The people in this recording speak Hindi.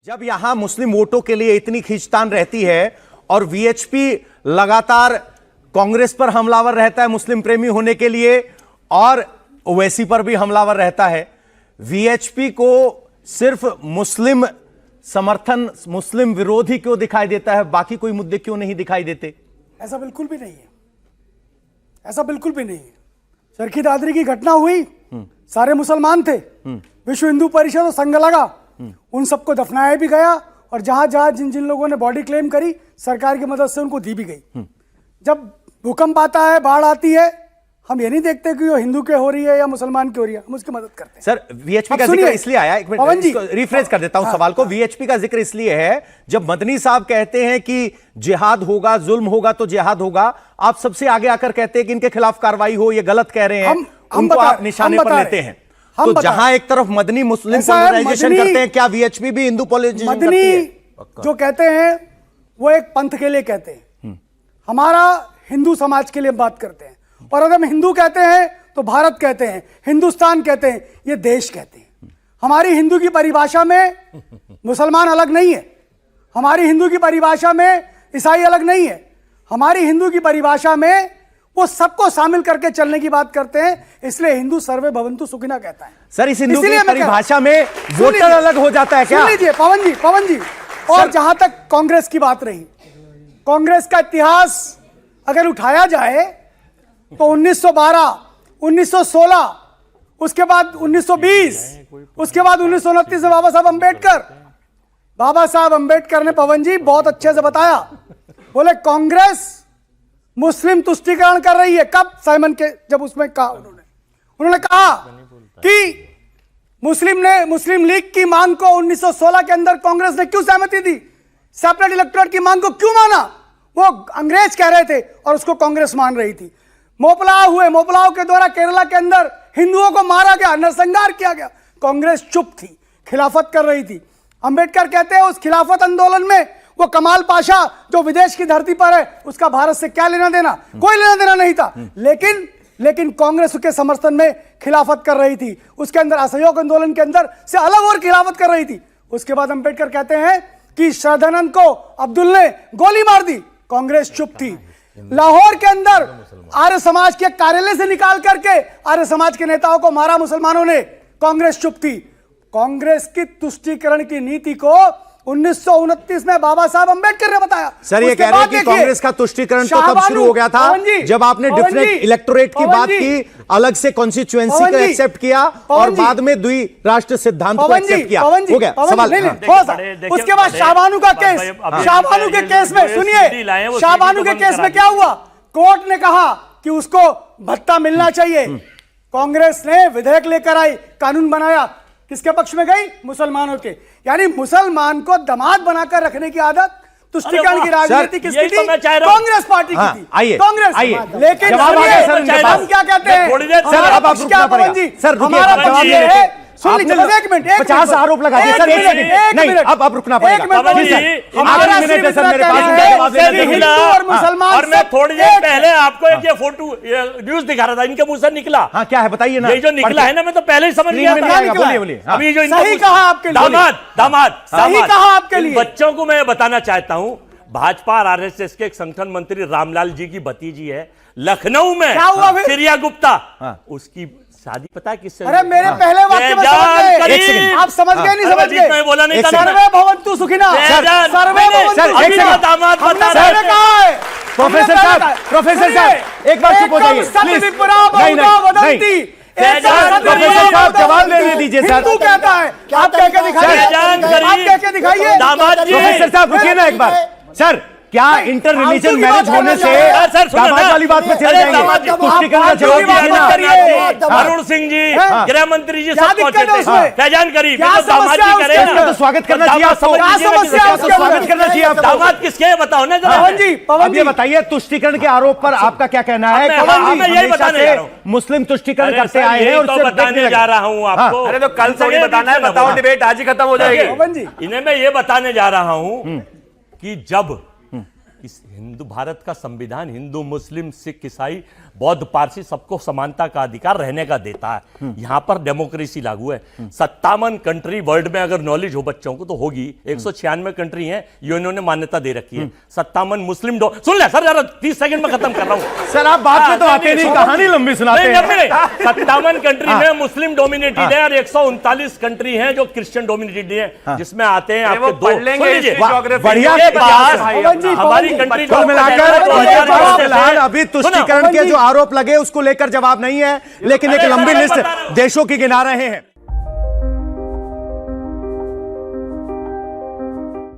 जब यहां मुस्लिम वोटों के लिए इतनी खींचतान रहती है और वीएचपी लगातार कांग्रेस पर हमलावर रहता है मुस्लिम प्रेमी होने के लिए और ओवैसी पर भी हमलावर रहता है, वीएचपी को सिर्फ मुस्लिम समर्थन, मुस्लिम विरोधी क्यों दिखाई देता है, बाकी कोई मुद्दे क्यों नहीं दिखाई देते? ऐसा बिल्कुल भी नहीं है, ऐसा बिल्कुल भी नहीं है। चरखी दादरी की घटना हुई, सारे मुसलमान थे, विश्व हिंदू परिषद और संघ लगा, उन सबको दफनाया भी गया और जहां जहां जिन जिन लोगों ने बॉडी क्लेम करी सरकार की मदद से उनको दी भी गई। जब भूकंप आता है, बाढ़ आती है, हम ये नहीं देखते कि वो हिंदू के हो रही है या मुसलमान की हो रही है, हम उसकी मदद करते हैं। सर वीएचपी का जिक्र इसलिए आया, एक मिनट रिफ्रेश कर देता हूं सवाल को। वीएचपी का जिक्र इसलिए है जब मदनी साहब कहते हैं कि जिहाद होगा, जुल्म होगा तो जिहाद होगा, आप सबसे आगे आकर कहते हैं कि इनके खिलाफ कार्रवाई हो, ये गलत कह रहे हैं, उनको आप निशाने पर लेते हैं। तो जहां एक तरफ मदनी मुस्लिम पोलराइजेशन करते हैं, क्या वीएचपी भी हिंदू पोलराइजेशन करती है? जो कहते हैं वो एक पंथ के लिए कहते हैं, हमारा हिंदू समाज के लिए बात करते हैं। और अगर हम हिंदू कहते हैं तो भारत कहते हैं, हिंदुस्तान कहते हैं, ये देश कहते हैं। हमारी हिंदू की परिभाषा में मुसलमान अलग नहीं है, हमारी हिंदू की परिभाषा में ईसाई अलग नहीं है, हमारी हिंदू की परिभाषा में वो सबको शामिल करके चलने की बात करते हैं। इसलिए हिंदू सर्वे भवंतु सुखिना कहता है। सर इस हिंदू की परिभाषा में वोटर अलग हो जाता है क्या? सुन लीजिए पवन जी। और जहां तक कांग्रेस की बात रही, कांग्रेस का इतिहास अगर उठाया जाए तो 1912, 1916, उसके बाद 1920, उसके बाद 1929 में बाबा साहब अंबेडकर ने पवन जी बहुत अच्छे से बताया, बोले कांग्रेस मुस्लिम तुष्टीकरण कर रही है। कब? साइमन के जब उसमें कहा उन्होंने कहा कि मुस्लिम लीग की मांग को 1916 के अंदर कांग्रेस ने क्यों सहमति दी, सेपरेट इलेक्टोरेट की मांग को क्यों माना? वो अंग्रेज कह रहे थे और उसको कांग्रेस मान रही थी। मोपलाव हुए, मोपलाव के द्वारा केरला के अंदर हिंदुओं को मारा गया, नरसंहार किया गया, कांग्रेस चुप थी, खिलाफत कर रही थी। अंबेडकर कहते हैं उस खिलाफत आंदोलन में वो कमाल पाशा जो विदेश की धरती पर है, उसका भारत से क्या लेना देना, कोई लेना देना नहीं था, लेकिन कांग्रेस उसके समर्थन में खिलाफत कर रही थी। उसके अंदर असहयोग आंदोलन के अंदर से अलग और खिलाफत कर रही थी। उसके बाद अंबेडकर कहते हैं कि श्रद्धानंद को अब्दुल ने गोली मार दी, कांग्रेस चुप थी। लाहौर के अंदर आर्य समाज के कार्यालय से निकाल करके आर्य समाज के नेताओं को मारा मुसलमानों ने, कांग्रेस चुप थी। कांग्रेस की तुष्टीकरण की नीति को 1929 में बाबा साहब अंबेडकर ने बताया। सर ये कह रहे हैं कि कांग्रेस का तुष्टीकरण तो तब शुरू हो गया था जब आपने डिफरेंट इलेक्टोरेट की बात की, अलग से कॉन्स्टिट्यूएंसी को एक्सेप्ट किया और बाद में द्विराष्ट्र सिद्धांत को एक्सेप्ट किया। हो गया सवाल। उसके बाद शाहबानू का केस, शाहबानू के केस में सुनिए, शाहबानू के केस में क्या हुआ? कोर्ट ने कहा कि उसको भत्ता मिलना चाहिए। कांग्रेस ने विधेयक लेकर आई, कानून बनाया, किसके पक्ष में गई? मुसलमानों के। यानी मुसलमान को दामाद बनाकर रखने की आदत तुष्टीकरण की राजनीति किसकी थी? कांग्रेस पार्टी की थी। कांग्रेस। लेकिन हम क्या कहते हैं? हमारा पक्ष क्या पवन जी? हमारा पक्ष ये है, सुन लीजिए एक मिनट, 50 आरोप लगा दिए सर, एक सेकंड नहीं, अब रुकना पड़ेगा। हमारा मिनट है सर मेरे पास, हिंदू और मुसलमान। और मैं थोड़ी देर पहले आपको एक ये फोटो न्यूज दिखा रहा था, इनके मुंह से निकला। हाँ क्या है बताइए ना। ये जो निकला है ना, मैं तो पहले ही समझ गया था। बोलिए। अभी जो सही कहा आपके लिए, दामाद सही कहा आपके लिए। बच्चों को मैं बताना चाहता हूं, भाजपा और आरएसएस के एक संगठन मंत्री रामलाल जी की भतीजी है लखनऊ में, क्या हुआ फिर? चिड़िया गुप्ता, उसकी शादी पता है किससे? अरे मेरे पहले वाक्य में समझ गए, आप समझ गए नहीं समझ गए? मैं बोला नहीं था। सर्वे भवन्तु सुखिनः, सर्वे भवन्तु दामाद बता रहे हैं। प्रोफेसर साहब एक बार चुप हो जाइए प्लीज। प्रोफेसर साहब जवाब ले दीजिए सर। हिंदू कहता है, आप कह के दिखाइए, आप कह के दिखाइए। प्रोफेसर साहब रुकिए ना एक बार। सर क्या इंटर रिलीजन मैरिज होने से दामाद वाली बात पे चले जाएंगे? तुष्टीकरण का जवाब दीजिए ना। अरुण सिंह जी, गृह मंत्री जी सब पहुंचे थे, फैजान करीब, दामाद जी करे ना, तो स्वागत करना चाहिए आपको, स्वागत करना चाहिए आपको। दामाद किसके बताओ ना जरा। अब ये बताइए तुष्टीकरण के आरोप पर आपका क्या कहना है? मैं यही बताने जा रहा हूं, मुस्लिम तुष्टीकरण करते आए हैं और बताने जा रहा हूं आपको। अरे तो कल थोड़ी बताना है, बताओ, डिबेट आज ही खत्म हो जाएगी। इन्हें मैं ये बताने जा रहा हूं कि जब कि हिंदू भारत का संविधान हिंदू मुस्लिम सिख ईसाई बौद्ध पारसी सबको समानता का अधिकार रहने का देता है। यहां पर डेमोक्रेसी लागू है। 57 कंट्री वर्ल्ड में अगर नॉलेज हो बच्चों को तो होगी। 196 कंट्री हैं यूएनओ ने मान्यता दे रखी है। 57 मुस्लिम सुन ले सर, जरा 30 सेकंड में खत्म कर रहा हूं सर, आप बात में तो आते नहीं, कहानी लंबी सुनाते हैं। 57 कंट्री में मुस्लिम डोमिनेटेड है और 139 कंट्री हैं जो क्रिश्चियन डोमिनेटेड है, जिसमें आते हैं आपके दो। बढ़िया हमारी कंट्री को मिलाकर अभी तुष्टीकरण के जो आरोप लगे उसको लेकर जवाब नहीं है, लेकिन एक लंबी लिस्ट देशों की गिना रहे हैं।